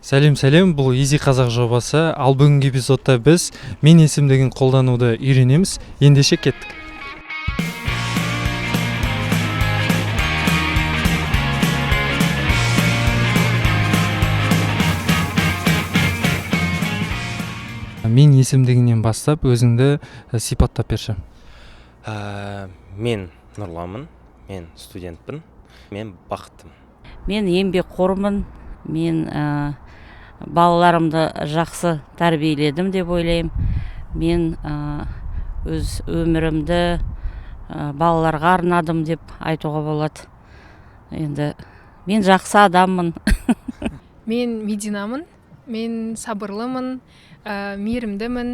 Сәлем, бұл Easy Қазақ жобасы. Ал бүгінгі эпизодта біз мен есімдігін қолдануды үйренеміз. Ендеше кеттік. Мен есімдігінен бастап өзіңді сипаттап берші. Мен Нұрламын, мен студентпін, мен бақыттым. Мен еңбекқормын, мен балаларымды жақсы тәрбиеледім деп ойлаймын. Мен өз өмірімді балаларға арнадым деп айтуға болады. Енді мен жақсы адаммын. Мен Мединамын, мен сабырлымын, мейірімдімін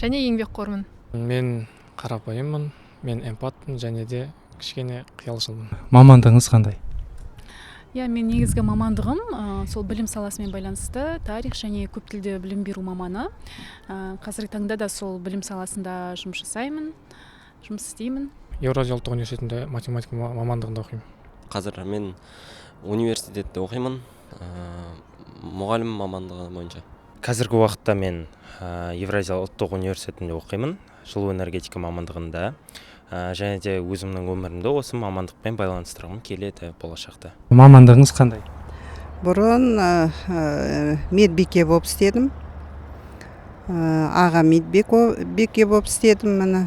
және еңбекқормын. Мен қарапайыммын, мен эмпатпын және де кішкене қиялшылмын. Мамандығыңыз қандай? Мен негізгі мамандығым сол білім саласымен байланысты, тарих және көптілді білім беру маманы. Қазіргі таңда да сол білім саласында жұмыс істеймін. Еуразия ұлттық университетінде математика мамандығында оқимын. Қазір мен университетте оқимын, мұғалім мамандығы бойынша. Қазіргі уақытта мен Еуразия ұлттық университетінде оқимын, жылу энергетика мамандығында. Және де өзімнің өмірімді осы мамандықпен байланыстырғым келеді болашақта. Мамандығыңыз қандай? Бұрын медбике болып істедім. Аға медбике болып істедім міне.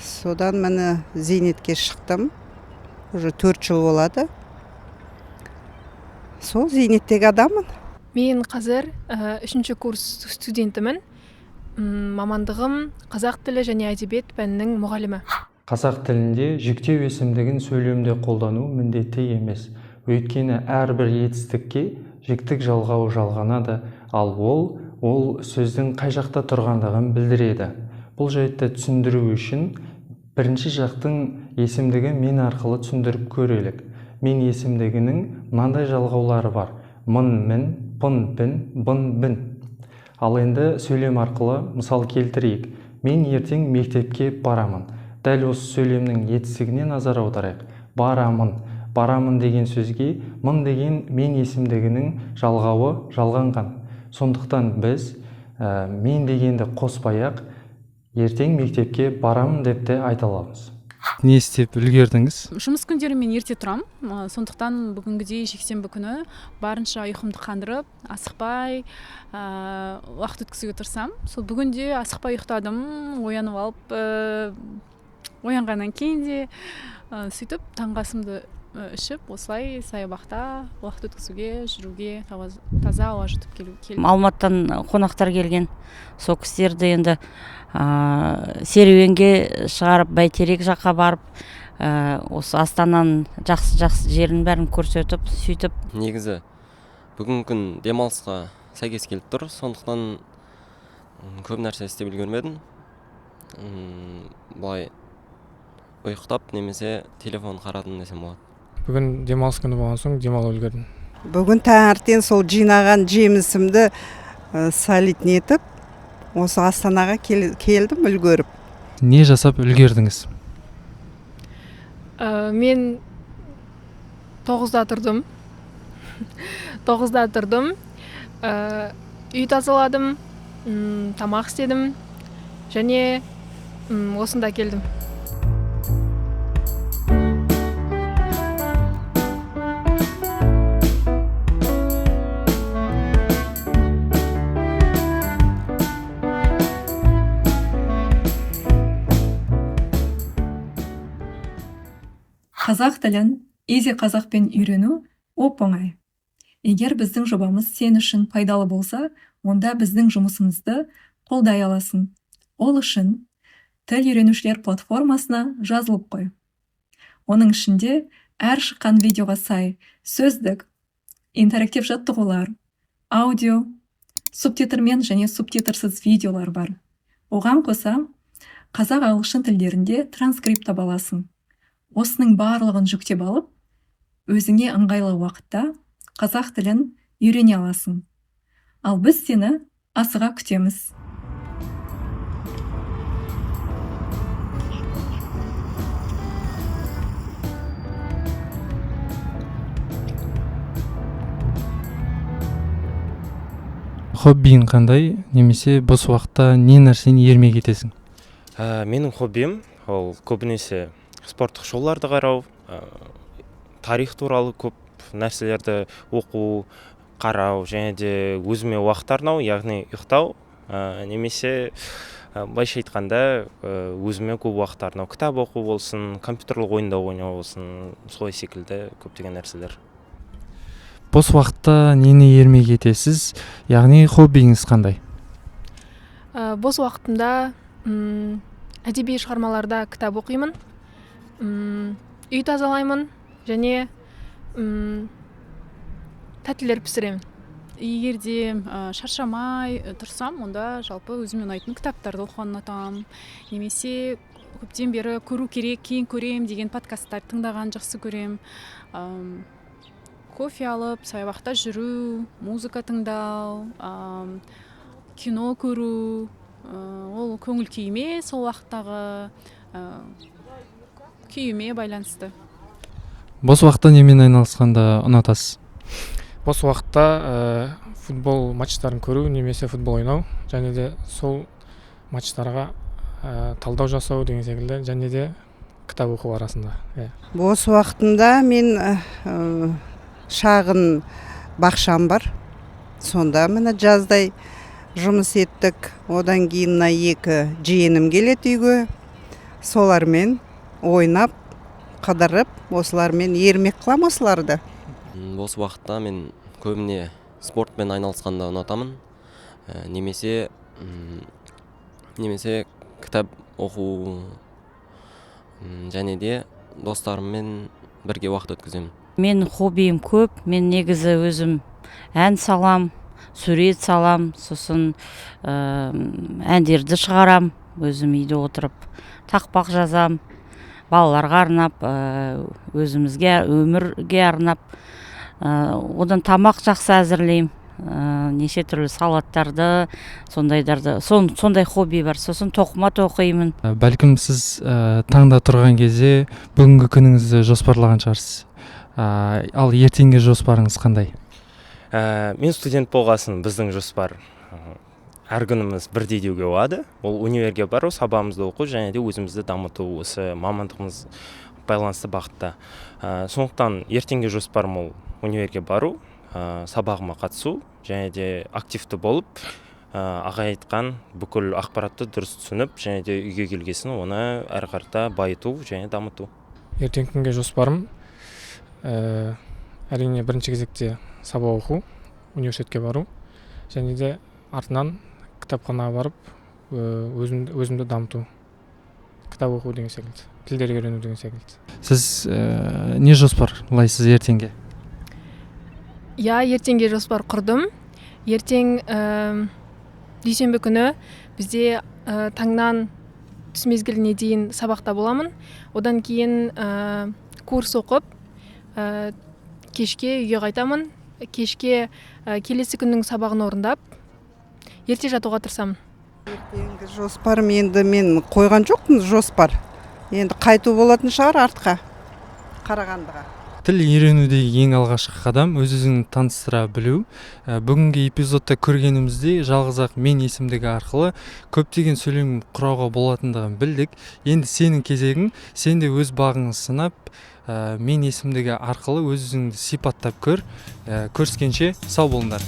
Содан міне зейнетке шықтым. Уже 4 жыл болады. Сол зейнеттегі адаммын. Мен қазір 3-ші курс студентімін. Мамандығым қазақ тілі және әдебиет пәнінің мұғалімі. Қазақ тілінде жүктеу есімдігін сөйлемде қолдану міндетті емес. Өйткені әрбір етістікке жіктік жалғау жалғанады, ал ол сөздің қай жақта тұрғандығын білдіреді. Бұл жайтты түсіндіру үшін бірінші жақтың есімдігі мен арқылы түсіндіріп көрелік. Мен есімдігінің мынандай жалғаулары бар: мын, мін, пын, пін, бын, бін. Ал енді сөйлем арқылы мысал келтірейік. Мен ертең мектепке барамын. Дәл осы сөйлемнің етістігіне назар аударайық. Барамын деген сөзге мын деген мен есімдігінің жалғауы жалғанған. Сондықтан біз мен дегенді қоспай-ақ ертең мектепке барамын деп те айта аламыз. Не істеп үлгердіңіз? Жұмыс күндері мен ерте тұрам, сондықтан бүгінгідей жексенбі күні барынша ұйқымды қандырып, асықпай уақыт өткізуге тырысам. Сол бүгінде асықпай ұйықтадым, оянып алып, оянғаннан кейін де сөйтіп таңғы асымды ішіп, осылай саябақта уақыт өткізуге, жүруге, таза ауа жұтып келдім. Алматыдан қонақтар келген, сол кісілерді енді серуенге шығарып, Бәйтерек жаққа барып, осы Астананың жақсы жерін бәрін көрсетіп, сөйтіп. Негізі бүгінгі күн демалысқа сәйкес келіп тұр, сондықтан көп нәрсе істеп үлгермедім. Былай ұйықтап немесе телефон қарадым десем болады. Бүгін демалыс күні болған соң демалып үлгердім. Бүгін таңертең сол жинаған жемісімді солидный етіп, осы Астанаға келдім үлгеріп. Не жасап үлгердіңіз? Мен 9-да тұрдым. 9-да тұрдым. Үй тазаладым, тамақ істедім және осында келдім. Қазақ тілін Easy қазақпен үйрену оп-оңай. Егер біздің жобамыз сен үшін пайдалы болса, онда біздің жұмысымызды қолдай аласың. Ол үшін тіл үйренушілер платформасына жазылып қой. Оның ішінде әр шыққан видеоға сай сөздік, интерактив жаттығулар, аудио, субтитрмен және субтитрсыз видеолар бар. Оған қоса қазақ ағылшын тілдерінде транскрипт таба аласың. Осының барлығын жүктеп алып, өзіңе ыңғайлы уақытта қазақ тілін үйрене аласың. Ал біз сені асыға күтеміз. хоббиің қандай, немесе бос уақытта не нәрсені ермек етесің? Менің хоббиім ол көбінесе спорттық шоуларды қарау, тарих туралы көп нәрселерді оқу, қарау, және де өзіме уақыт арнау, яғни ұйықтау, немесе былайша айтқанда өзіме көп уақыт арнау, кітап оқу болсын, компьютерлік ойындар ойнау болсын, солай секілді көптеген нәрселер. Бос уақытта нені ермек етесіз, яғни хоббиіңіз қандай? Бос уақытымда әдеби шығармаларда кітап оқимын, үй тазалаймын және тәттілер пісіремін. Егер де шаршамай тұрсам, онда жалпы өзіме ұнайтын кітаптарды оқуға ұнатамын. Немесе көптен бері көру керек, кейін көрем деген подкасттар тыңдаған жақсы көрем. Кофе алып, саябақта жүру, музыка тыңдау, кино көру, ол көңіл күйіме, сол уақыттағы күйіме байланысты. Бос уақытта немен айналысқанды ұнатасыз? Бос уақытта футбол матчтарын көру немесе футбол ойнау, және де сол матчтарға талдау жасау деген секілді, және де кітап оқу арасында. Бос уақытымда мен шағын бақшам бар. Сонда міне жаздай жұмыс еттік. Одан кейін мына 2 жиенім келеді үйге. Солармен ойнап, қыдырып, осылармен ермек қылам осыларды. Бос уақытта мен көбіне спортпен айналысқанды ұнатамын. Немесе кітап оқу, және де достарыммен бірге уақыт өткіземін. Мен хоббиім көп, мен негізі өзім ән салам, сурет салам, сосын әндерді шығарам, өзім үйде отырып тақпақ жазам, балаларға арнап, өзімізге, өмірге арнап, одан тамақ жақсы әзірлеймін, неше түрлі салаттарды, сондай хобби бар. Сосын тоқыма тоқимын. Бәлкім сіз таңда тұрған кезде бүгінгі күніңізді жоспарлаған шығарсыз. Ал ертеңге жоспарыңыз қандай? Мен студент болғасын біздің жоспар әр күніміз бірдей деуге болады. Ол универге бару, сабағымызды оқу, және де өзімізді дамыту, осы мамандығымыз байланысты бағытта. Сондықтан ертеңге жоспарым ол универге бару, сабағыма қатысу, және де активті болып, ағай айтқан бүкіл ақпаратты дұрыс түсініп, және де үйге келгесін оны әрі қарата байыту және дамыту. Ертеңгі күнге жоспарым әрине бірінші кезекте сабақ оқу, университетке бару, және де артынан кітапханаға барып өзімді дамыту, кітап оқу деген секілді, тілдерге үйрену деген секілді. Сіз не жоспарлайсыз ертеңге? Ертеңге жоспар құрдым. Ертең дүйсенбі күні бізде таңнан түс мезгіліне дейін сабақта боламын. Одан кейін курс оқып, кешке үйге қайтамын. Кешке келесі күннің сабағын орындап, ерте жатуға тырысамын. Ертеңгі жоспарым енді мен қойған жоқпын жоспар. Енді қайту болатын шығар артқа, Қарағандыға. Тіл үйренудегі ең алғашқы қадам өз-өзіңді таныстыра білу. Бүгінгі эпизодта көргенімізде жалғыз-ақ мен есімдігі арқылы көптеген сөйлем құрауға болатындығын білдік. Енді сенің кезегің, сен де өз бағыңды сынап, мен есімдігі арқылы өз-өзіңді сипаттап көр. Көріскенше сау болыңдар.